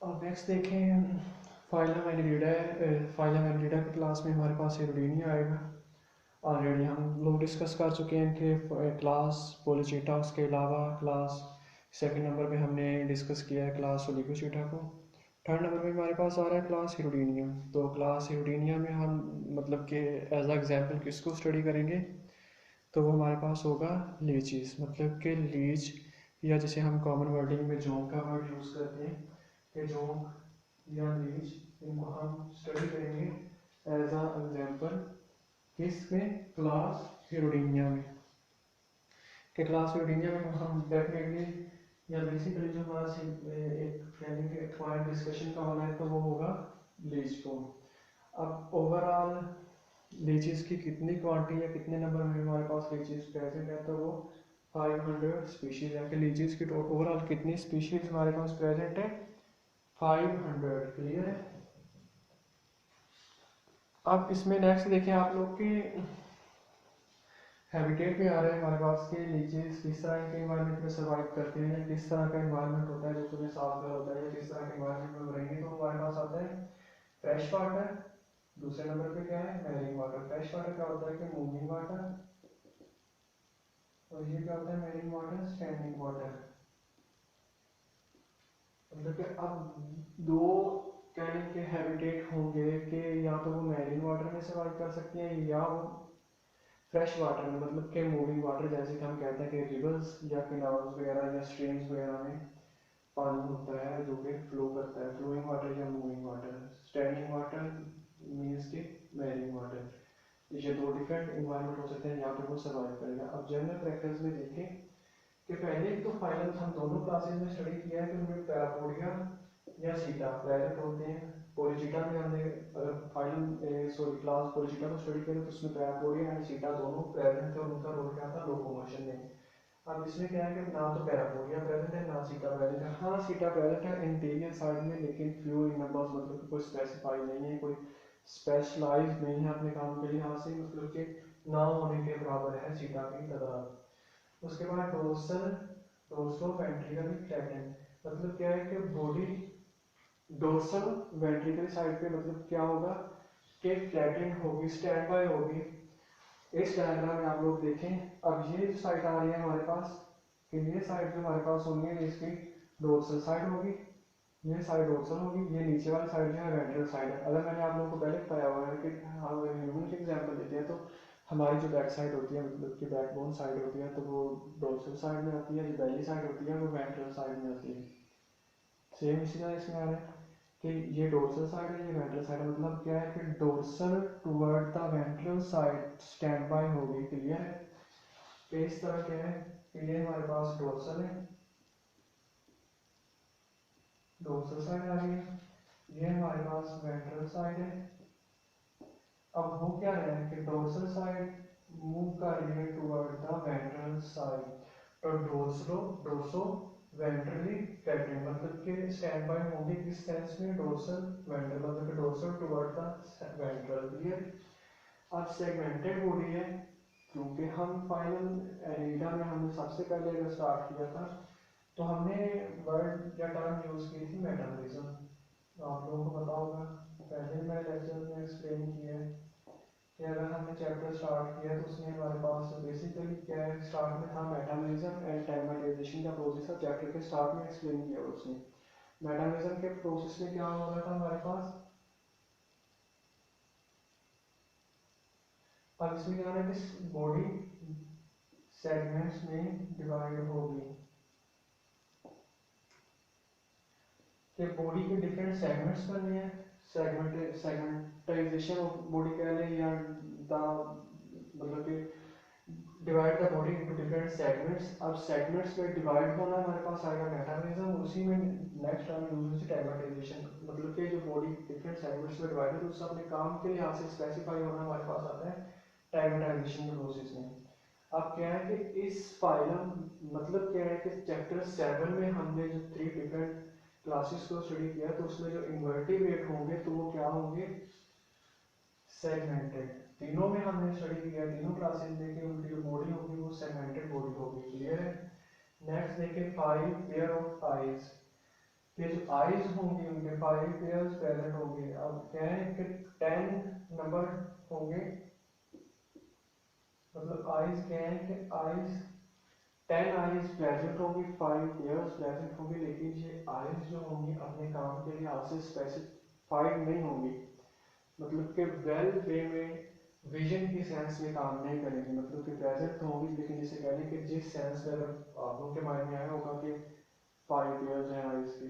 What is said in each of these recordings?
अब नेक्स्ट देखें, phylum Annelida है। फाइलम एनिलिडा की क्लास में हमारे पास हिरोडीनिया आएगा। ऑलरेडी हम लोग डिस्कस कर चुके हैं कि क्लास पोलिचीटा, उसके अलावा क्लास सेकंड नंबर पे हमने डिस्कस किया है क्लास ओलिगोचीटा को। थर्ड नंबर पे हमारे पास आ रहा है क्लास हिरोडीनिया। तो क्लास हिरोडीनिया में हम मतलब कि एज अ एग्जाम्पल किसको स्टडी करेंगे, तो वो हमारे पास होगा लीचीज, मतलब कि लीच, या जिसे हम कॉमन वर्डिंग में जोंक का वर्ड यूज़ करते हैं कि जोंक या लीच, इनको हम स्टडी करेंगे एज अ एग्जाम्पल किसमें, क्लास हिरोडीनिया में। कि क्लास हिरोडीनिया में हम डेफिनेटली या बेसिकली जो हमारा एक यानी कि पॉइंट डिस्कशन का होना है तो वो होगा लीच फॉर्म। अब ओवरऑल लीचीज की कितनी क्वांटिटी या कितने नंबर में हमारे पास लीचीज प्रेजेंट है, तो वो 500 स्पीशीज है। कि लीचीज की ओवरऑल कितनी स्पीशीज हमारे पास प्रेजेंट है, 500। क्लियर है। अब इसमें नेक्स्ट देखें आप लोग के हैबिटेट में आ रहे हैं हमारे पास के लीचीज किस तरह के इन्वायरमेंट में सर्वाइव करते हैं, या किस तरह का इन्वायरमेंट होता है जो तुम्हें साफ कर होता है, या किस तरह के इन्वायरमेंट में रहेंगे। तो हमारे पास आता है फ्रेश वाटर। दूसरे नंबर पे क्या है, मैरिंग वाटर। फ्रेश वाटर क्या होता है कि मूविंग वाटर, और ये क्या होता है मैरिंग वाटर, स्टैंडिंग वाटर। मतलब कि अब दो कहने के हैबिटेट होंगे कि या तो वो मैरिन वाटर में सर्वाइव कर सकते हैं या वो फ्रेश वाटर में, मतलब कि मूविंग वाटर, जैसे कि हम कहते हैं कि रिवर्स या कैनाल्स वगैरह या स्ट्रीम्स वगैरह में पानी होता है जो कि फ्लो करता है, फ्लोइंग वाटर या moving water. Standing water means के मैरिन वाटर। ये दो डिफरेंट इन्वायरमेंट हो सकते हैं जहाँ पे वो सर्वाइव करेगा। अब जनरल प्रैक्टिस में देखें कि पहले तो फाइलम हम दोनों क्लासेस में स्टडी किया है कि उनमें पैरापोडिया या सीटा प्रेजेंट होते हैं। पोलिचिटा में हमने अगर फाइलम सॉरी क्लास पोलिचिटा को स्टडी किया तो उसमें पैरापोडिया एंड सीटा दोनों प्रेजेंट थे और उनका रोल क्या था, लोकोमोशन में। अब इसमें क्या है कि ना तो पैरापोडिया प्रेजेंट है ना सीटा प्रेजेंट है। हाँ सीटा प्रेजेंट है इंटीरियर साइड में, लेकिन फ्यू इन नंबर्स, मतलब कोई स्पेसिफाई नहीं है, कोई स्पेशलाइज नहीं है अपने काम के लिहाज से, मतलब कि ना होने के बराबर है सीटा की तादाद। उसके बाद डोर्सल डोर्सो वेंट्रिकली फ्लैटेंड, मतलब क्या है कि बॉडी डोर्सल वेंट्रिकल साइड पे मतलब क्या होगा कि फ्लैटेंड होगी, स्टैंड बाय होगी। इस डायग्राम में आप लोग देखें, अब ये जो साइड आ रही है हमारे पास, कि ये साइड जो हमारे पास होंगी इसकी डोर्सल साइड होगी, ये साइड डोर्सल होगी, ये नीचे वाली साइड जो है वेंट्रल साइड है। अगर मैंने आप लोगों को पहले बताया हुआ है कि हम ह्यूमन की एग्जांपल लेते हैं तो हमारी जो बैक साइड होती है, मतलब कि बैकबोन साइड होती है, तो वो डोर्सल साइड में आती है। जो बेली साइड होती है वो वेंट्रल साइड में आती है। सेम इसी तरह इसमें आ रहा है कि ये डोर्सल साइड है, ये वेंट्रल साइड है। मतलब क्या है कि dorsal toward the ventral side stand by होगी। क्लियर है। तो इस तरह क्या है कि ये हमारे पास डोर्सल है, डोर्सल साइड आ रही है, ये हमारे पास वेंट्रल साइड है। अब हो क्या रहा है कि डोर्सल साइड मूव कर रही है टुवर्ड द वेंट्रल साइड। तो डोर्सो वेंट्रली फ्लैटेंड, मतलब कि स्टैंड बाय होंगे किस सेंस में, डोर्सल वेंट्रल, मतलब कि dorsal toward the ventral. Clear. अब सेगमेंटेड बॉडी है, क्योंकि हम फाइनल एनिडा में हमने सबसे पहले अगर स्टार्ट किया था तो हमने वर्ड या टर्म यूज की थी मेटाबॉलिज्म। आप लोगों को पता होगा, पहले मैंने लेक्चर में एक्सप्लेन किया है कि अगर हमने चैप्टर स्टार्ट किया तो उसमें हमारे पास बेसिकली क्या है, स्टार्ट में था मेटाबॉलिज्म एंड टाइमराइजेशन का प्रोसेस था। चैप्टर के स्टार्ट में एक्सप्लेन किया उसने। मेटाबॉलिज्म के प्रोसेस में क्या हो रहा था हमारे पास, अब इसमें क्या है कि बॉडी सेगमेंट्स में डिवाइड होगी, कि बॉडी के डिफरेंट सेगमेंट्स बनने हैं। सेगमेंटाइजेशन ऑफ बॉडी कह लें, या द मतलब कि divide the body into different segments. अब सेगमेंट्स में डिवाइड होना हमारे पास आएगा मेटाबॉलिज्म, उसी में नेक्स्ट टर्म यूज होती है टाइमराइजेशन, मतलब कि जो बॉडी डिफरेंट सेगमेंट्स में डिवाइड है तो उससे अपने काम के लिहाज से स्पेसिफाई होना हमारे पास आता है टाइमराइजेशन के प्रोसेस में। अब क्या है कि इस फाइलम मतलब क्या है कि चैप्टर 7 में हमने जो 3 डिफरेंट क्लासेस को स्टडी किया तो उसमें जो इन्वर्टिब्रेट होंगे तो वो क्या होंगे, सेगमेंटेड। तीनों में हमने स्टडी किया, तीनों क्लासेस में कि उनकी जो बॉडी होगी वो सेगमेंटेड बॉडी होगी। क्लियर है। नेक्स्ट देखिए 5 पेयर ऑफ आईज, कि जो आइज होंगी उनके 5 पेयर्स प्रेजेंट होंगे। अब क्या है कि 10 नंबर होंगे, मतलब आइज क्या है कि आइज 10 आइज प्रेजेंट होंगी, 5 पेयर्स प्रेजेंट होंगे, लेकिन ये आइज जो होंगी अपने काम के लिहाज से स्पेसिफाइड नहीं होंगी, मतलब कि वेल वे में विजन की सेंस में काम नहीं करेंगे, मतलब कि प्रेजेंट तो होंगी लेकिन जिसे कह रहे हैं कि जिस सेंस में अगर आप लोगों के माइंड में आया होगा कि 5 पेयर्स हैं आइज की,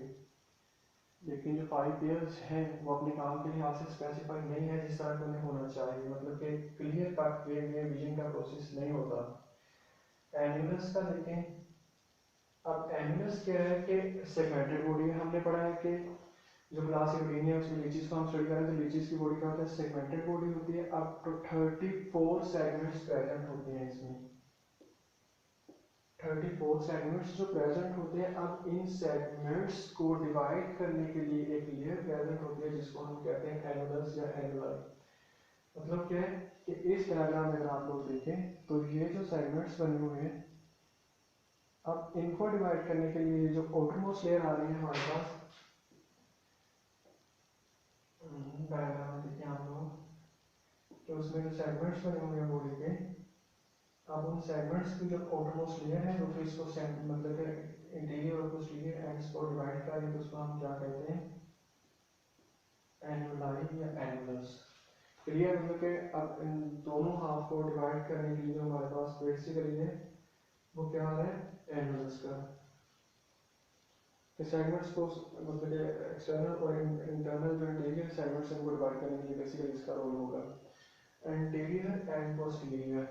लेकिन जो 5 पेयर्स हैं वो अपने काम के लिहाज से स्पेसिफाइड नहीं है जिस तरह उन्हें होना चाहिए, मतलब कि क्लियर कट वे में विजन का प्रोसेस नहीं होता। एनिमल्स का देखें, अब एनिमल्स क्या है कि सेगमेंटेड बॉडी है। हमने पढ़ा है कि जो क्लास एटीन है उसमें लीचीज को हम स्टडी करें तो लीचीज की बॉडी क्या होता है, सेगमेंटेड बॉडी होती है। अब तो 34 सेगमेंट्स प्रेजेंट होते हैं इसमें, 34 सेगमेंट्स जो प्रेजेंट होते हैं। अब इन सेगमेंट्स को डिवाइड करने के लिए एक लेयर प्रेजेंट होती है जिसको हम कहते हैं एनुलस या एनुलाई। मतलब क्या है कि इस डायग्राम में अगर आप लोग देखें तो ये जो सेगमेंट्स बने हुए हैं, अब इनको डिवाइड करने के लिए जो आउटरमोस्ट लेयर आ रही है हमारे पास, डायग्राम में देखें आप लोग कि उसमें जो सेगमेंट्स बने हुए हैं बॉडी के, अब उन सेगमेंट्स की जो आउटरमोस्ट लेयर है जो कि इसको मतलब कि इंटीरियर और पोस्टीरियर एंड्स को डिवाइड कर रही है, तो उसको हम क्या कहते हैं, एनुलाई या एनुलस। क्लियर, मतलब कि अब इन दोनों हाफ को डिवाइड करने के लिए जो हमारे पास बेसिकली है वो क्या है, एनुलस का। सेगमेंट्स को मतलब कि एक्सटर्नल और इंटरनल जो इंटीरियर सेगमेंट्स हैं उनको डिवाइड करने के लिए बेसिकली इसका रोल होगा। एंटीरियर एंड पोस्टीरियर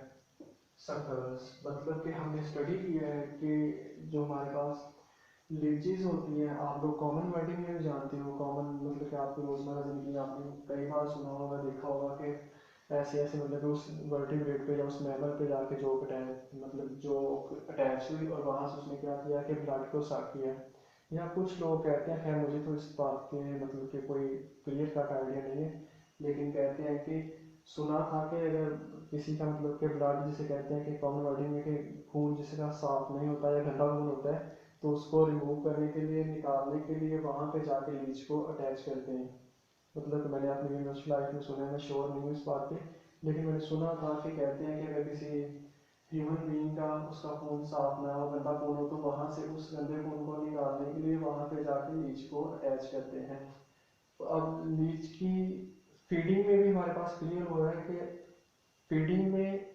सर्कल्स, मतलब कि हमने स्टडी किया है कि जो हमारे पास लीचीज होती हैं, आप लोग कॉमन वर्डिंग में भी जानते हो, कॉमन मतलब कि आपकी रोजमर्रा जिंदगी में आपने कई बार सुना होगा, देखा होगा कि ऐसे ऐसे मतलब उस वर्टिब्रेट पे या उस मैमल पे जाके जो अटैच मतलब जो अटैच हुई और वहाँ से उसने क्या किया कि ब्लड को साफ किया। या कुछ लोग कहते हैं, खैर मुझे तो इस बात के मतलब कि कोई क्लियर कट आइडिया नहीं है, लेकिन कहते हैं कि सुना था कि अगर किसी का मतलब कि ब्लड जिसे कहते हैं कि कॉमन वर्डिंग में कि खून जिसका साफ नहीं होता या गंदा खून होता है, तो उसको रिमूव करने के लिए, निकालने के लिए वहाँ पे जाके लीच को अटैच करते हैं। मतलब मैंने अपनी यूनिवर्सिटी लाइफ में सुना है, मैं श्योर नहीं हूँ इस बात पे, लेकिन मैंने सुना था कि कहते हैं कि अगर किसी ह्यूमन बीइंग का उसका खून साफ ना हो, गंदा खून हो, तो वहाँ से उस गंदे खून को निकालने के लिए वहाँ पे जाके लीच को अटैच करते हैं। तो अब लीच की फीडिंग में भी हमारे पास क्लियर हो रहा है कि फीडिंग में,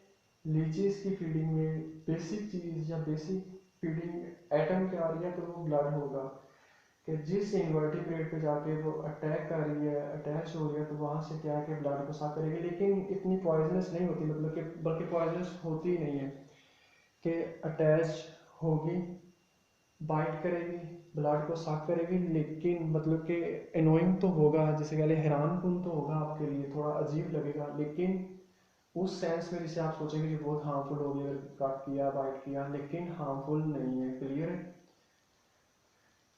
लीचीज की फीडिंग में बेसिक चीज या बेसिक फीडिंग एटम क्या आ रही है, तो वो ब्लड होगा कि जिस इन्वर्टिब्रेट पे जाके वो अटैक कर रही है, अटैच हो रही है, तो वहाँ से क्या है कि ब्लड को साफ करेगी, लेकिन इतनी पॉइजनस नहीं होती, मतलब कि बल्कि पॉइजनस होती ही नहीं है कि अटैच होगी, बाइट करेगी, ब्लड को साफ करेगी, लेकिन मतलब कि एनोइंग तो होगा, जैसे कह हैरान कुन तो होगा आपके लिए, थोड़ा अजीब लगेगा, लेकिन उस सेंस में जिसे आप सोचेंगे कि बहुत हार्मफुल होगी अगर कट किया, बाइट किया, लेकिन हार्मफुल नहीं है। क्लियर है।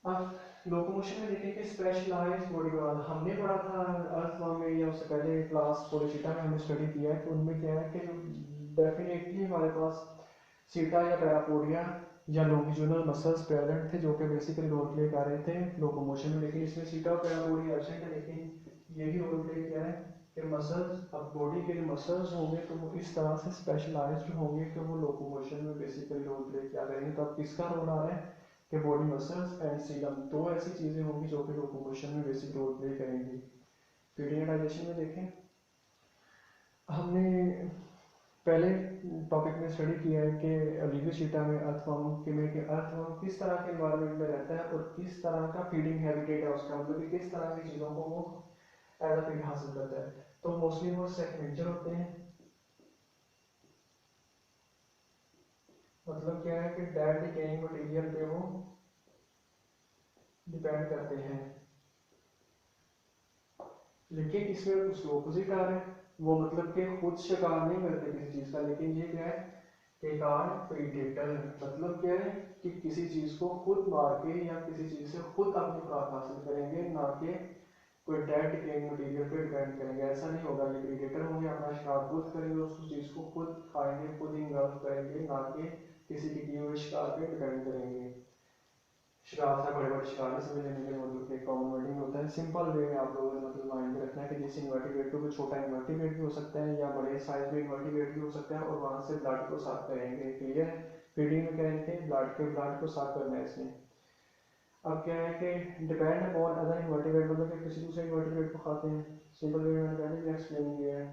अब लोकोमोशन में देखें कि स्पेशलाइज्ड बॉडी वाल हमने पढ़ा था अर्थवर्म में या उससे पहले क्लास पोलिशिटा में हमने स्टडी किया है, तो उनमें क्या है कि डेफिनेटली हमारे पास सीटा या पैरापोडिया या लॉन्गिट्यूडनल मसल्स प्रेजेंट थे जो कि बेसिकली रोल प्ले कर रहे थे लोकोमोशन में, लेकिन इसमें सीटा और पैरापोडिया एब्सेंट है, लेकिन यही रोल प्ले किया है कि मसल्स, अब बॉडी के जो मसल्स होंगे तो वो इस तरह से स्पेशलाइज्ड होंगे कि वो लोकोमोशन में बेसिकली रोल प्ले किया करेंगे। तो अब किसका रोल आ रहा है कि बॉडी मसल्स एंड सीलम, दो ऐसी चीज़ें होंगी जो कि लोकोमोशन में बेसिक रोल प्ले करेंगी। फीडिंग एंड डाइजेशन में देखें, हमने पहले टॉपिक में स्टडी किया है कि लिविशीटा में अर्थवर्म में कि अर्थवर्म किस तरह के एनवायरनमेंट में रहता है और किस तरह का फीडिंग हैबिटेट है उसका, मतलब कि किस तरह की चीज़ों को वो एज अ फीड हासिल करता है। तो मोस्टली वो सेकमेंचर होते हैं, मतलब क्या है कि डेड डिकेइंग मटेरियल पे वो डिपेंड करते हैं, लेकिन इसमें उसके ऑपोजिट आ रहा है, वो मतलब कि खुद शिकार नहीं करते किसी चीज़ का, लेकिन ये क्या है कि कार प्रीडेटर, मतलब क्या है कि किसी चीज़ को खुद मार के या किसी चीज़ से खुद अपनी खुराक हासिल करेंगे, ना कि कोई डेड डिकेइंग मटेरियल पे डिपेंड करेंगे। ऐसा नहीं होगा, ये प्रीडेटर होंगे, अपना शिकार खुद करेंगे, उस चीज़ को खुद खाएंगे, खुद इंगल्फ करेंगे, ना कि किसी की किए हुए शिकार पे डिपेंड करेंगे। शिकार था, बड़े बड़े शिकार से लेने के लिए मतलब एक कॉमन वर्डिंग होता है। सिंपल वे में आप लोगों ने मतलब माइंड में रखना है कि जैसे इन्वर्टिब्रेट को छोटा इन्वर्टिब्रेट भी हो सकता है या बड़े साइज में इन्वर्टिब्रेट भी हो सकता है, और वहाँ से ब्लड को साफ करेंगे। क्लियर है? फीडिंग में करेंगे ब्लड को साफ करना है इसमें। अब क्या है कि डिपेंड अपॉन अदर इन्वर्टिब्रेट, मतलब कि किसी दूसरे इन्वर्टिब्रेट को खाते हैं। सिंपल वे में मैंने पहले भी एक्सप्लेन किया है।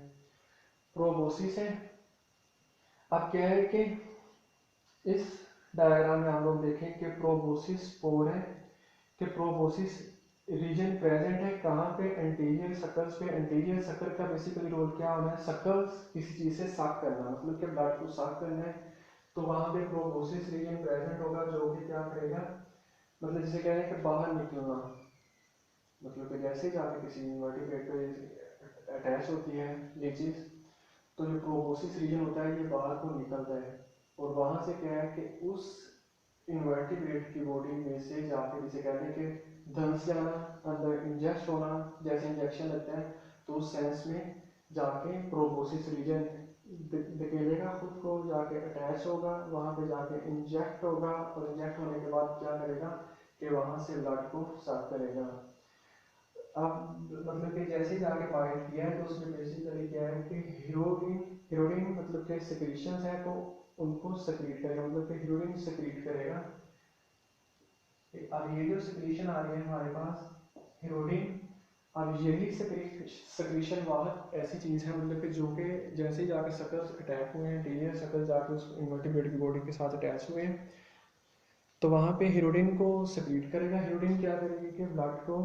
प्रोबोसिस है। अब क्या है कि इस डायग्राम में हम लोग देखें कि प्रोबोसिस स्पोर है, कि प्रोबोसिस रीजन प्रेजेंट है कहाँ पे, एंटीरियर सर्कल्स पे। एंटीरियर सर्कल का बेसिकली रोल क्या होना है, सर्कल्स किसी चीज से साफ करना, मतलब कि ब्लड को साफ करना है। तो वहां पे प्रोबोसिस रीजन प्रेजेंट होगा जो कि क्या करेगा, मतलब जिसे कह रहे हैं कि बाहर निकलना, मतलब कि जैसे ही जाके किसी इन्वर्टिब्रेट पे अटैच होती है ये चीज, तो जो प्रोबोसिस रीजन होता है ये बाहर को निकलता है, और वहां से क्या है कि उस इन्वर्टिब्रेट की बॉडी में से जाके, जिसे कहते हैं कि धंस जाना, अंदर इंजेक्ट होना, जैसे इंजेक्शन लगता है तो उस सेंस में जाके प्रोबोसिस रीजन धकेलेगा खुद को, जाके अटैच होगा, वहां पे जाके इंजेक्ट होगा, और इंजेक्ट होने के बाद क्या करेगा कि वहां से ब्लड को साफ करेगा। अब मतलब कि जैसे जाके फाइंड किया है तो उसमें बेसिकली क्या है कि हीरोइन हीरोइन मतलब के सिक्रीशंस है, तो उनको सक्रीट करेगा, मतलब कि हीरोइन सक्रीट करेगा। अब ये जो सिक्रीशन आ रही है हमारे पास हीरोइन, अब यही सिक्रीशन वाहक ऐसी चीज है मतलब कि जो कि जैसे ही जाके सर्कल्स अटैक हुए हैं, डीएनए सर्कल जाके उस इन्वर्टिब्रेट की बॉडी के साथ अटैच हुए हैं, तो वहां पे हीरोइन को सक्रीट करेगा। हीरोइन क्या करेगी कि ब्लड को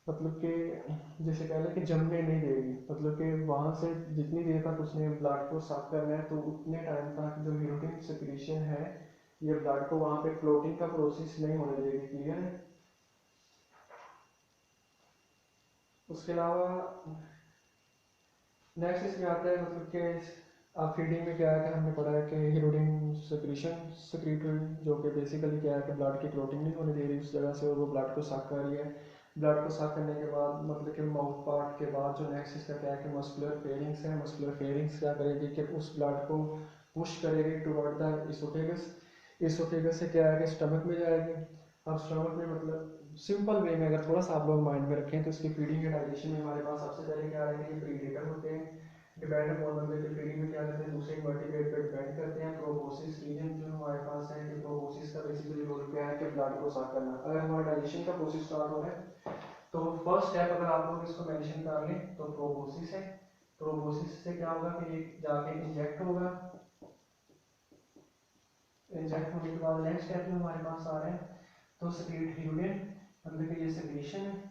मतलब कि जैसे कह लें कि जमने नहीं देगी, मतलब कि वहां से जितनी देर तक उसने ब्लड को साफ करना है तो उतने टाइम तक जो हीरोइन सिक्रीशन है ये ब्लड को वहां पे क्लोटिंग का प्रोसेस नहीं होने देगी। क्लियर है? उसके अलावा नेक्स्ट इसमें आता है मतलब कि आप फीडिंग में क्या है कि हमने पढ़ा है कि हीरोइन सिक्रीशन सिक्रीट हुई, जो कि बेसिकली क्या है कि ब्लड की क्लोटिंग नहीं होने दे रही उस जगह से, और वो ब्लड को साफ कर रही है। ब्लड को साफ करने के बाद मतलब कि माउथ पार्ट के बाद जो नेक्स्ट इसका क्या है कि मस्कुलर फेरिंग्स है। मस्कुलर फेरिंग्स क्या करेगी कि उस ब्लड को पुश करेगी टुवर्ड द इसोफेगस। इसोफेगस से क्या है कि स्टमक में जाएगी। अब स्टमक में मतलब सिंपल वे में अगर थोड़ा सा आप लोग माइंड में रखें तो इसकी फीडिंग या डाइजेशन में हमारे पास सबसे पहले क्या रहेंगे कि प्रीडेटर होते हैं। डिपेंड अपॉन मतलब कि फीडिंग में क्या करते हैं, दूसरे इन्वर्टिब्रेट पे डिपेंड करते हैं। प्रोबोसिस रीजन जो हमारे पास है कि प्रोबोसिस का बेसिकली रोल क्या है कि ब्लड को साफ करना। अगर हमारा डाइजेशन का प्रोसेस स्टार्ट हो रहा है तो फर्स्ट स्टेप अगर आप लोग इसको मेंशन कर लें तो प्रोबोसिस है। प्रोबोसिस से क्या होगा कि ये जाके इंजेक्ट होगा। इंजेक्ट होने के बाद नेक्स्ट स्टेप में हमारे पास आ रहा है तो सेक्रेट हीरोइन, मतलब कि ये सेक्रेशन है।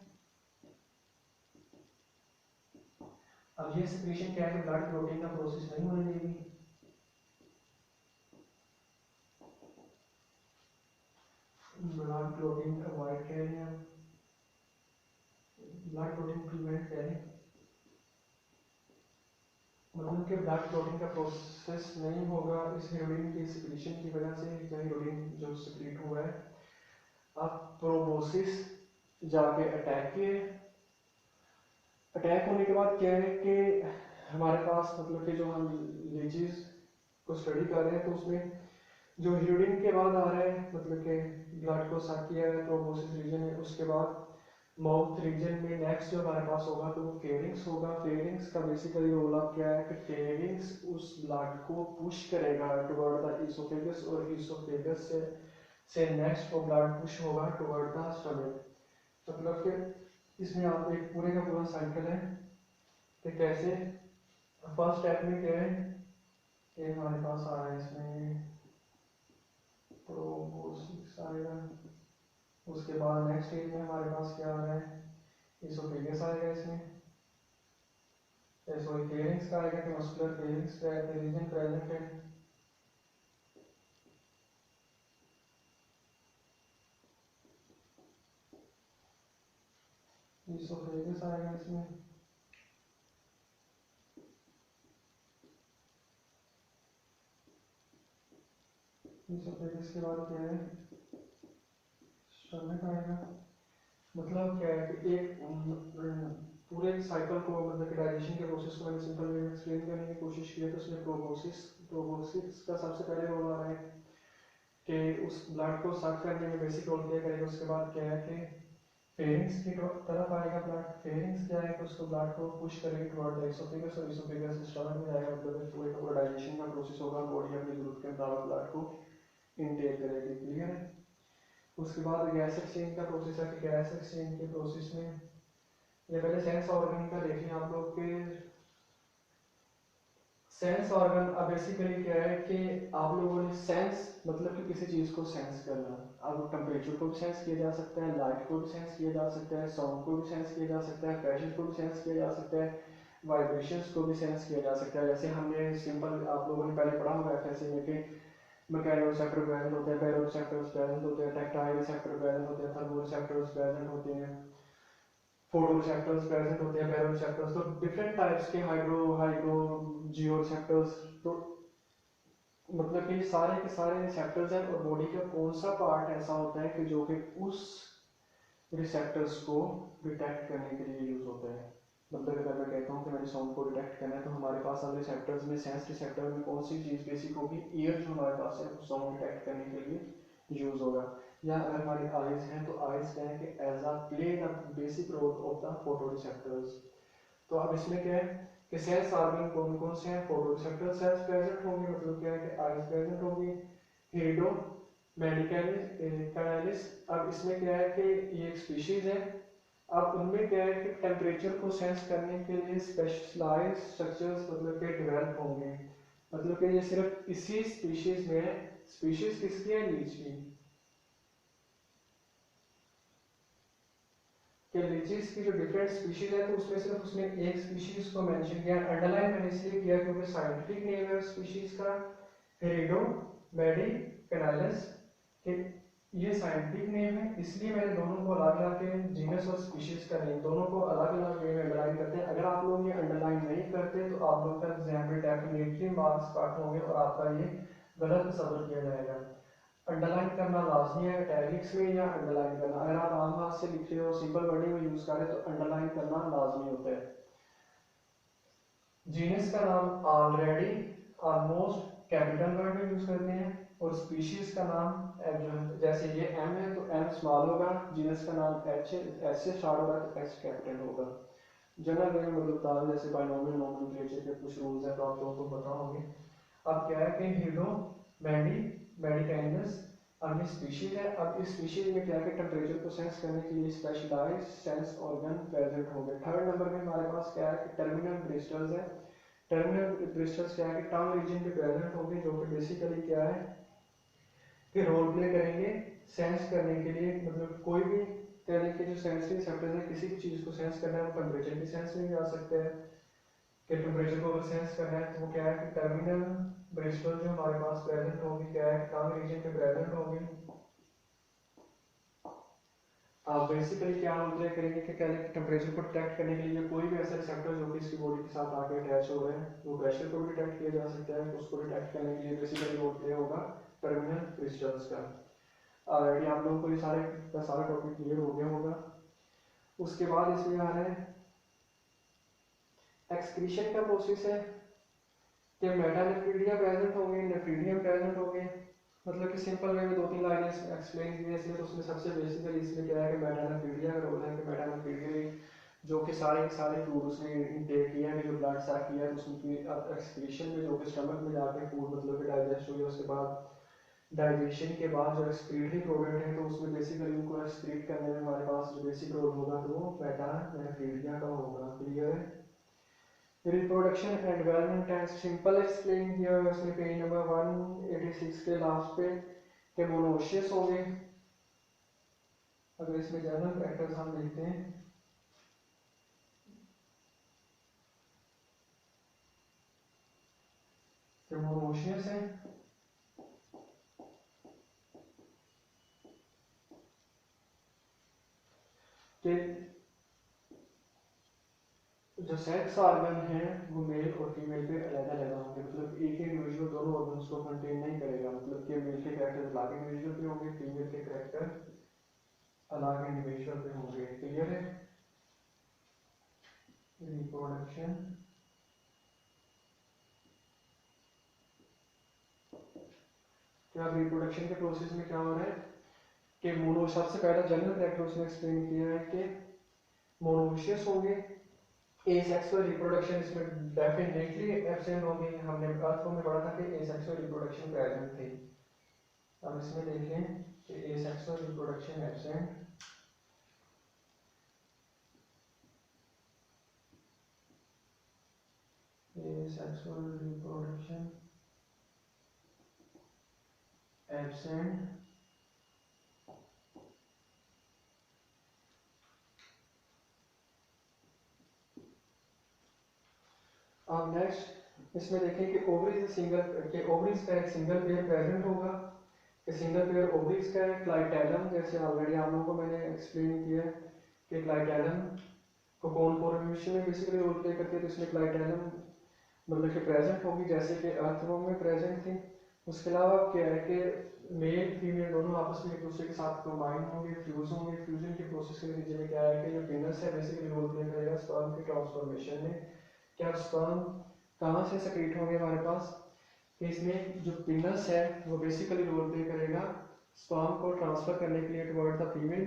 अब ये सेक्रेशन क्या है कि ब्लड क्लोटिंग का प्रोसेस नहीं होने देगी। ब्लड क्लोटिंग अवॉइड कह रहे हैं, ब्लड क्लोटिंग प्रिवेंट कह रहे हैं, मतलब कि ब्लड क्लोटिंग का प्रोसेस नहीं होगा इस हीरोइन की सेक्रेशन की वजह से, या हीरोइन जो सेक्रेट हुआ है। अब प्रोबोसिस जाके अटैक किए। अटैक होने के बाद क्या है कि हमारे पास मतलब कि जो हम लीचीज को स्टडी कर रहे हैं तो उसमें जो हीरोइन के बाद आ रहा है मतलब कि ब्लड को साफ किया है प्रोबोसिस रीजन है, उसके बाद माउथ रीजन में नेक्स्ट जो हमारे पास होगा तो वो फेरिंग्स होगा। फेरिंग्स का बेसिकली रोल आप क्या है कि फेरिंग्स उस ब्लड को पुश करेगा टुवर्ड द इसोफेगस, और इसोफेगस से नेक्स्ट वो ब्लड पुश होगा टुवर्ड द स्टमक। मतलब कि इसमें आप एक पूरे का पूरा साइकिल है कि कैसे फर्स्ट स्टेप में क्या है कि हमारे पास आ रहा है इसमें प्रोबोसिस आएगा। उसके बाद नेक्स्ट स्टेज में हमारे पास क्या आ रहा है, इसोफेगस आएगा इसमें, सॉरी फेरिंग्स का आएगा कि मस्कुलर फेरिंग्स का रीजन प्रेजेंट है। इसोफेगस आएगा इसमें। इसोफेगस के बाद क्या है, स्टमक आएगा। मतलब क्या है कि एक पूरे साइकिल को मतलब कि डाइजेशन के प्रोसेस को मैंने सिंपल वे में एक्सप्लेन करने की कोशिश की है, तो उसमें प्रोबोसिस प्रोबोसिस का सबसे पहले रोल आ रहा है कि उस ब्लड को सक करने में बेसिक रोल प्ले करेगा। उसके बाद क्या है कि फेरिंग्स की तरफ आएगा ब्लड। फेरिंग्स क्या है कि उसको ब्लड को पुश करेगी टुवर्ड द इसोफेगस और इसोफेगस से स्टमक में जाएगा। मतलब पूरे का पूरा डाइजेशन का प्रोसेस होगा, बॉडी अपनी जरूरत के मुताबिक ब्लड को इनटेक करेगी। क्लियर है। उसके बाद गैस एक्सचेंज का प्रोसेस है कि गैस एक्सचेंज के प्रोसेस में ये पहले सेंस ऑर्गन का देखें आप लोग के। सेंस ऑर्गन अब बेसिकली क्या है कि आप लोगों ने सेंस मतलब कि किसी चीज़ को सेंस करना। अब टेम्परेचर को भी सेंस किया जा सकता है, लाइट को भी सेंस किया जा सकता है, साउंड को भी सेंस किया जा सकता है, प्रेशर को भी सेंस किया जा सकता है, वाइब्रेशंस को भी सेंस किया जा सकता है। जैसे हमने सिंपल आप लोगों ने पहले पढ़ा होगा कैसे में कि मैकेनोसेप्टर प्रेजेंट होते हैं, बैरोसेप्टर्स प्रेजेंट होते हैं, टैक्टाइल रिसेप्टर प्रेजेंट होते हैं, थर्मोसेप्टर्स प्रेजेंट होते हैं, फोटोरिसेप्टर्स प्रेजेंट होते हैं, बैरोरिसेप्टर्स। तो डिफरेंट टाइप्स के हाइड्रो जियोरिसेप्टर्स। तो मतलब कि सारे के सारे रिसेप्टर्स हैं और बॉडी का कौन सा पार्ट ऐसा होता है कि जो कि उस रिसेप्टर्स को डिटेक्ट करने के लिए यूज होता है। मतलब अगर मैं कहता हूँ कि मैंने साउंड को डिटेक्ट करना है तो हमारे पास अब रिसेप्टर्स में सेंस रिसेप्टर में कौन सी चीज़ बेसिक होगी, ईयर जो हमारे पास है साउंड डिटेक्ट करने के लिए यूज होगा। या अगर हमारी आइज हैं तो आइज क्या है कि as a play the basic role of the photoreceptors. तो अब इसमें क्या है कि सेंस ऑर्गन कौन कौन से हैं। फोटो रिसेप्टर सेल्स प्रेजेंट होंगे, मतलब क्या है कि आइज प्रेजेंट होंगी, हीडो मैनिकैलिस। अब इसमें क्या है कि ये एक स्पीशीज है। अब उनमें क्या है कि टेम्परेचर को सेंस करने के लिए स्पेशलाइज्ड स्ट्रक्चर्स मतलब के डेवलप होंगे। मतलब कि ये सिर्फ इसी स्पीशीज में, स्पीशीज किसकी है, लीच की, कि लीचीज की जो डिफरेंट स्पीशीज है तो उसमें सिर्फ उसने एक स्पीशीज को मेंशन किया। अंडरलाइन मैंने इसलिए किया क्योंकि साइंटिफिक नेम है उस स्पीशीज का हेरिडो मेडिकनालिस, कि ये साइंटिफिक नेम है, इसलिए मैंने दोनों को अलग अलग के जीनस और स्पीशीज का नेम दोनों को अलग अलग वे में अंडरलाइन करते हैं। अगर आप लोग ये अंडरलाइन नहीं करते तो आप लोग का एग्जाम में डेफिनेटली मार्क्स कट होंगे और आपका ये गलत तस्वर किया जाएगा। अंडरलाइन करना लाजमी है, इटैलिक्स में या अंडरलाइन करना। अगर आप आम हाथ से लिख रहे हो, सिंपल वर्डिंग में यूज कर रहे हो तो अंडरलाइन करना लाजमी होता है। जीनस का नाम ऑलरेडी ऑलमोस्ट कैपिटल वर्ड में यूज करते हैं और स्पीशीज का नाम जैसे ये एम है तो एम स्मॉल होगा, जीनस का नाम एच से स्टार्ट होगा तो एच कैपिटल होगा। जनरल वे में मतलब था जैसे बाइनोमियल नोमेनक्लेचर के कुछ रूल्स हैं तो आप लोगों को पता होंगे। अब क्या है कि हीडो मेडिकैनिस अब ये स्पीशीज है। अब इस स्पीशीज में क्या है कि टेम्परेचर को सेंस करने के लिए स्पेशलाइज्ड सेंस ऑर्गन प्रेजेंट होंगे। थर्ड नंबर में हमारे पास क्या है कि टर्मिनल ब्रिस्टल्स है। टर्मिनल ब्रिस्टल्स क्या है कि टंग रीजन पे प्रेजेंट होंगे, जो कि बेसिकली क्या है कि रोल प्ले करेंगे सेंस करने के लिए। मतलब कोई भी तरह के जो सेंसरी रिसेप्टर्स है, किसी भी चीज़ को सेंस करना है वो टेम्परेचर की सेंस में भी आ सकता है कि टेम्परेचर को अगर सेंस करना है तो वो क्या है कि टर्मिनल ब्रिस्टल जो हमारे पास प्रेजेंट होंगे क्या है टंग रीजन पे प्रेजेंट होंगे। आप बेसिकली क्या मतलब करेंगे कि क्या टेम्परेचर को डिटेक्ट करने के लिए कोई भी ऐसा रिसेप्टर जो कि इसकी बॉडी के साथ आके अटैच हो रहे हैं, वो प्रेशर को भी डिटेक्ट किया जा सकता है। उसको डिटेक्ट करने के लिए बेसिकली रोल प्ले होगा टर्मिनल क्रिस्टल्स का। ऑलरेडी आप लोगों को ये सारा टॉपिक क्लियर हो गया होगा। उसके बाद इसमें आ रहा है एक्सक्रीशन का प्रोसेस है कि मेटानेफ्रीडिया प्रेजेंट होंगे, नेफ्रीडियम प्रेजेंट होंगे। मतलब कि सिंपल वे में दो तीन लाइनें एक्सप्लेन की है इसमें। तो उसमें सबसे बेसिकली इसमें क्या है कि मेटानेफ्रीडिया का रोल है कि मेटानेफ्रीडिया जो कि सारे के सारे फूड उसने इनटेक किया है, जो ब्लड सैक किया है तो उसकी एक्सक्रीशन में जो कि स्टमक में जाके फूड मतलब कि डाइजेस्ट हुई है। उसके बाद डाइजेशन के बाद जो एक्सक्रीटरी प्रोडक्ट है तो उसमें बेसिकली उनको एक्सक्रीट करने में हमारे पास जो बेसिक रोल होगा तो वो मेटानेफ्रीडिया का होगा। क्लियर है। Reproduction and development and simple explain किया है उसने पेज नंबर 186 के लास्ट पे के मोनोशियस होंगे। अगर इसमें जनरल फैक्टर्स हम देखते हैं कि मोनोशियस है कि जो सेक्स ऑर्गन है वो मेल और फीमेल पे अलग अलग होंगे। मतलब एक इंडिविजुअल दोनों ऑर्गन्स को कंटेन नहीं करेगा। मतलब कि मेल के कैरेक्टर अलग इंडिविजुअल पे होंगे, फीमेल के कैरेक्टर अलग इंडिविजुअल पे होंगे। क्लियर है। रिप्रोडक्शन अब रिप्रोडक्शन के प्रोसेस में क्या हो रहा है कि मोनो, सबसे पहला जनरल फैक्टर उसने एक्सप्लेन किया है कि मोनोविशियस होंगे, एसेक्सुअल रिप्रोडक्शन इसमें डेफिनेटली एब्सेंट होंगे। हमने अर्थ में पढ़ा था कि एसेक्सुअल रिप्रोडक्शन प्रेजेंट थी। अब इसमें देखें कि asexual reproduction absent, asexual reproduction absent. अब नेक्स्ट इसमें देखें कि ओवरीज सिंगल, के ओवरीज का एक सिंगल पेयर प्रेजेंट होगा, कि सिंगल पेयर ओवरीज का है। क्लाइटेलम, जैसे ऑलरेडी आप लोगों को मैंने एक्सप्लेन किया है कि क्लाइटेलम को कौन फॉर्मेशन में बेसिकली रोल प्ले करती है, तो इसमें क्लाइटेलम मतलब कि प्रेजेंट होगी जैसे कि अर्थवर्म में प्रेजेंट थी। उसके अलावा क्या है कि मेल फीमेल दोनों आपस में एक दूसरे के साथ कंबाइन होंगे, फ्यूज होंगे। फ्यूजन के प्रोसेस के नतीजे में क्या है कि जो पेनिस है बेसिकली रोल प्ले करेगा स्पर्म के ट्रांसफॉर्मेशन में। क्या स्पर्म कहाँ से सेक्रेट होंगे हमारे पास, कि इसमें जो पेनिस है वो बेसिकली रोल प्ले करेगा स्पर्म को ट्रांसफर करने के लिए टुवर्ड द फीमेल।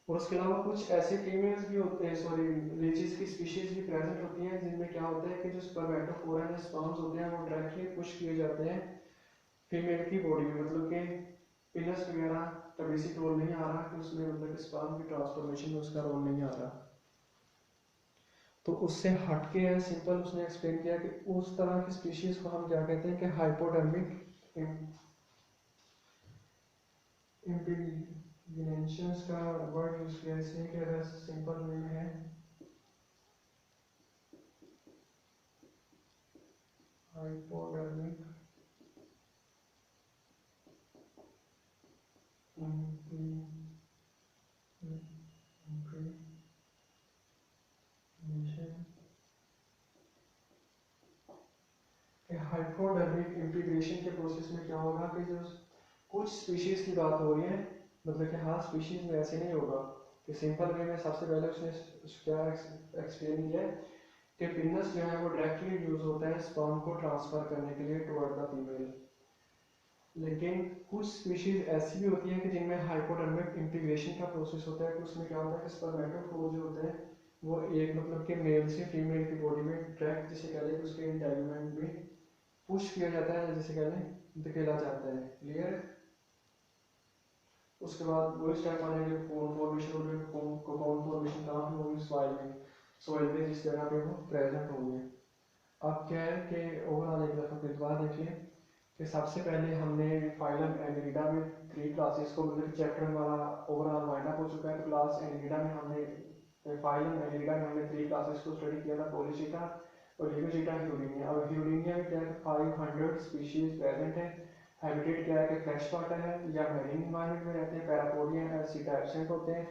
और उसके अलावा कुछ ऐसे फीमेल्स भी होते हैं, सॉरी लीचीज की स्पीशीज भी प्रेजेंट होती हैं जिनमें क्या होता है कि जो स्पर्मेटोफोरा या स्पर्म्स होते हैं वो डायरेक्टली पुश किए जाते हैं फीमेल की बॉडी में, मतलब कि पेनिस वगैरह का बेसिक रोल नहीं आ रहा कि उसमें मतलब कि स्पर्म की ट्रांसफॉर्मेशन में उसका रोल नहीं आ रहा। तो उससे हटके है सिंपल उसने एक्सप्लेन किया कि उस तरह की स्पीशीज को हम क्या कहते हैं कि हाइपोडर्मिक इम्प्लीमेंटेशंस का वर्ड यूज किया इसलिए कि अगर सिंपल वे में है हाइपोडर्मिक हाइपोडर्मिक इंटीग्रेशन के प्रोसेस में क्या होगा कि जो कुछ स्पीशीज की बात हो रही है, मतलब कि हर स्पीशीज में ऐसे नहीं होगा कि सिंपल वे में सबसे पहले उसने क्या एक्सप्लेन किया कि पेनिस जो है वो डायरेक्टली यूज होता है स्पर्म को ट्रांसफर करने के लिए टुवर्ड द फीमेल। लेकिन कुछ स्पीशीज ऐसी भी होती हैं कि जिनमें हाइपोडर्मिक इंटीग्रेशन का प्रोसेस होता है, कि उसमें क्या होता है कि स्पर्मेटोफोर जो होते हैं वो एक मतलब कि मेल से फीमेल की बॉडी में डायरेक्ट जिसे कह लें उसके इंटेगुमेंट में पुश किया जाता है, जैसे कह लें धकेला जाता है। क्लियर। उसके बाद वो स्टेप आने कोन फॉर्मेशन होगी। कोन फॉर्मेशन कहाँ पे होगी, सॉइल में, सॉइल में जिस जगह पे वो प्रेजेंट होंगे। अब क्या है कि ओवरऑल एक दफ़ा फिर दोबारा देखिए कि सबसे पहले हमने फाइलम एनिलिडा में 3 क्लासेस को मतलब चैप्टर हमारा ओवरऑल वाइंड अप हो चुका है। तो क्लास एनिलिडा में हमने फाइलम एनिलिडा में हमने 3 क्लासेस को स्टडी किया था, पोलिशिटा और लिगोसिटा, ह्यूरिनिया। और ह्यूरिनिया में क्या है 500 स्पीशीज प्रेजेंट है। हैबिटेट क्या है कि फ्रेश वाटर है या मैरीन इन्वायरमेंट में रहते हैं। पैरापोडिया एंड सीटा एब्सेंट होते हैं।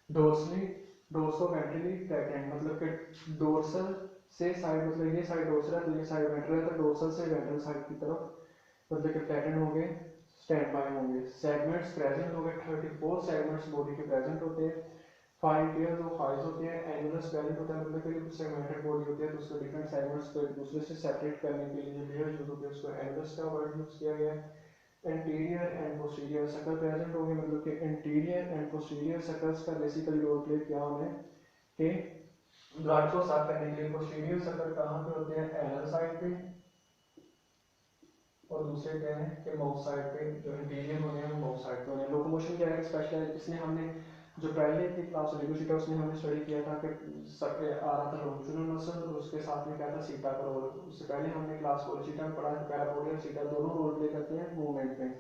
डोर्सली डोर्सो वेंट्रली फ्लैटेंड, मतलब कि डोर्सल से साइड, मतलब ये साइड डोर्सल है तो ये साइड वेंट्रल है, तो डोर्सल से वेंट्रल साइड की तरफ मतलब कि फ्लैटेंड होंगे, स्टैंड बाय होंगे। सेगमेंट्स प्रेजेंट हो गए, 34 सेगमेंट्स बॉडी के प्रेजेंट होते हैं। 5 पेयर्स ऑफ आइज होते हैं। एनुलस वैलिड होता है, मतलब कि कुछ सेगमेंटेड बॉडी होती है तो उसको डिफरेंट सेगमेंट्स को एक दूसरे से सेपरेट करने के लिए लेयर यूज होते हैं, उसको एनुलस का वर्ड यूज किया गया है। Anterior and posterior circle present होंगे, मतलब कि एंटीरियर एंड पोस्टीरियर सर्कल्स का बेसिकली रोल प्ले क्या होना है कि ब्लड को साफ करने के लिए। पोस्टीरियर सर्कल कहाँ पे होते हैं, एनल साइड पे, और दूसरे क्या है कि माउथ साइड पे। जो इंटीरियर होने हैं वो माउथ साइड पे होने हैं। लोकोमोशन क्या है स्पेशल, इसमें हमने जो पहले की क्लास लिगोसिटा उसमें हमने स्टडी किया था कि सबके आ रहा था लॉन्जिट्यूडिनल मसल और उसके साथ में क्या था सीटा का रोल। उससे पहले हमने क्लास पोलिशिटा में पढ़ा है पैरापोडिया और सीटा दोनों रोल प्ले करते हैं मूवमेंट में,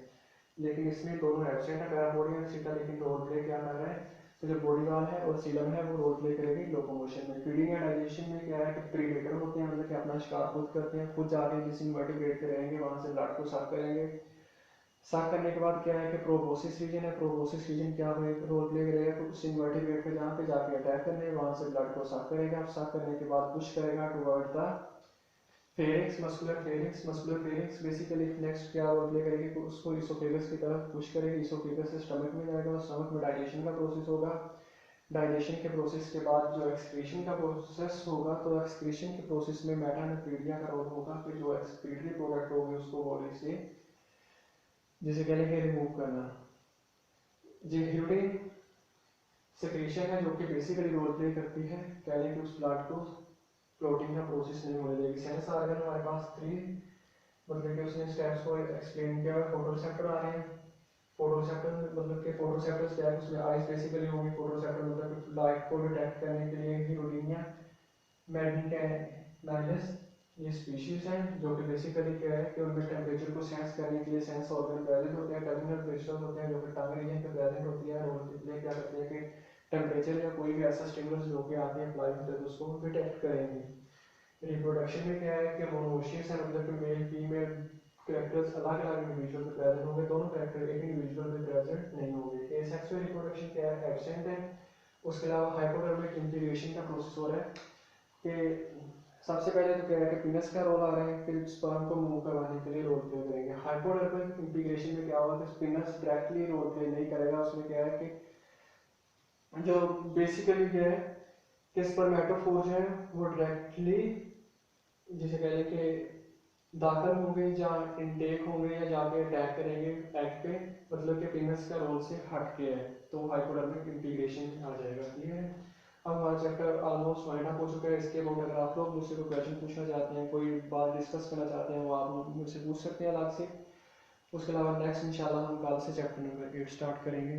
लेकिन इसमें दोनों एब्सेंट है पैरापोडिया और सीटा, लेकिन रोल प्ले क्या कर रहा है तो जो बॉडी वाल है और सीलम है वो रोल प्ले करेगी लोकोमोशन में। फीडिंग एंड डाइजेशन में क्या है कि प्रीडेटर होते हैं, मतलब कि अपना शिकार खुद करते हैं, खुद जाके जिस इन्वर्टिब्रेट पे रहेंगे वहाँ से ब्लड को साफ करेंगे। साफ करने के बाद क्या है कि प्रोबोसिस रीजन है, प्रोबोसिस रीजन क्या रोल प्ले करेगा तो उस इन्वर्टिब्रेट पे जहाँ पे जाके अटैक करने वहाँ से ब्लड को साफ करेगा। साफ करने के बाद पुश करेगा toward the pharynx, muscular pharynx. Muscular pharynx basically next क्या रोल प्ले करेगी तो उसको इसोफेगस की तरफ पुश करेगी, इसोफेगस से स्टमक में जाएगा और स्टमक में डाइजेशन का प्रोसेस होगा। डाइजेशन के प्रोसेस के बाद जो एक्सक्रीशन का प्रोसेस होगा तो एक्सक्रीशन के प्रोसेस में मेटानेफ्रीडिया का रोल होगा कि जो एक्सक्रीटरी प्रोडक्ट होगी उसको बॉडी से जिसे कह लेंगे रिमूव करना। हीरोडिन सेक्रेशन है जो कि बेसिकली रोल प्ले करती है, कह लें कि उस ब्लड को क्लोटिंग का प्रोसेस नहीं होने देगी। सेंस ऑर्गन हमारे पास 3, मतलब कि उसने स्टेप्स को एक्सप्लेन किया है। फोटोरिसेप्टर आ रहे हैं। फोटोरिसेप्टर मतलब कि फोटोरिसेप्टर्स क्या है, उसमें आइज बेसिकली होंगी। फोटोरिसेप्टर मतलब कि लाइट को डिटेक्ट करने के लिए हीरोडिनिया मैग्नेटाइलिस ये स्पीशीज हैं जो कि बेसिकली क्या है कि उनमें टेम्परेचर को सेंस करने के लिए सेंस ऑर्गन प्रेजेंट होते हैं, टर्मिनल क्रिस्टल्स होते हैं जो कि टंग रीजन पे प्रेजेंट होती है। रोल प्ले क्या करते हैं कि टेम्परेचर या कोई भी ऐसा स्टिमुलस जो कि आके अप्लाई होता है तो उसको डिटेक्ट करेंगे। रिप्रोडक्शन में क्या है कि मोनोशियस है, मतलब कि मेल फीमेल कैरेक्टर्स अलग अलग इंडिविजुअल पे प्रेजेंट होंगे, दोनों कैरेक्टर एक इंडिविजुअल पे प्रेजेंट नहीं होंगे। एसेक्सुअल रिप्रोडक्शन क्या है, एब्सेंट है। उसके अलावा हाइपोडर्मिक इंटीग्रेशन का प्रोसेस हो रहा है कि सबसे पहले तो क्या है कि पीनस का रोल आ रहा है, फिर स्पर्म को मूव करवाने के लिए रोल प्ले करेंगे। हाइपोडर्मिक इंटीग्रेशन में क्या होगा कि पीनस डायरेक्टली रोल प्ले नहीं करेगा, उसमें क्या है कि जो बेसिकली क्या है कि स्पर्मेटोफोर जो है वो डायरेक्टली जिसे कह लें कि दाखिल होंगे या इनटेक होंगे या जाके अटैक करेंगे एग पे, मतलब कि पीनस का रोल से हट के है, तो हाइपोडर्मिक इंटीग्रेशन आ जाएगा। क्लियर है। अब हमारा चैप्टर ऑलमोस्ट वाइंड अप हो चुका है। इसके अबाउट अगर आप लोग मुझसे कोई क्वेश्चन पूछना चाहते हैं, कोई बात डिस्कस करना चाहते हैं, वो आप मुझसे पूछ सकते हैं अलग से। उसके अलावा नेक्स्ट इंशाल्लाह हम कल से चैप्टर नंबर 8 स्टार्ट करेंगे।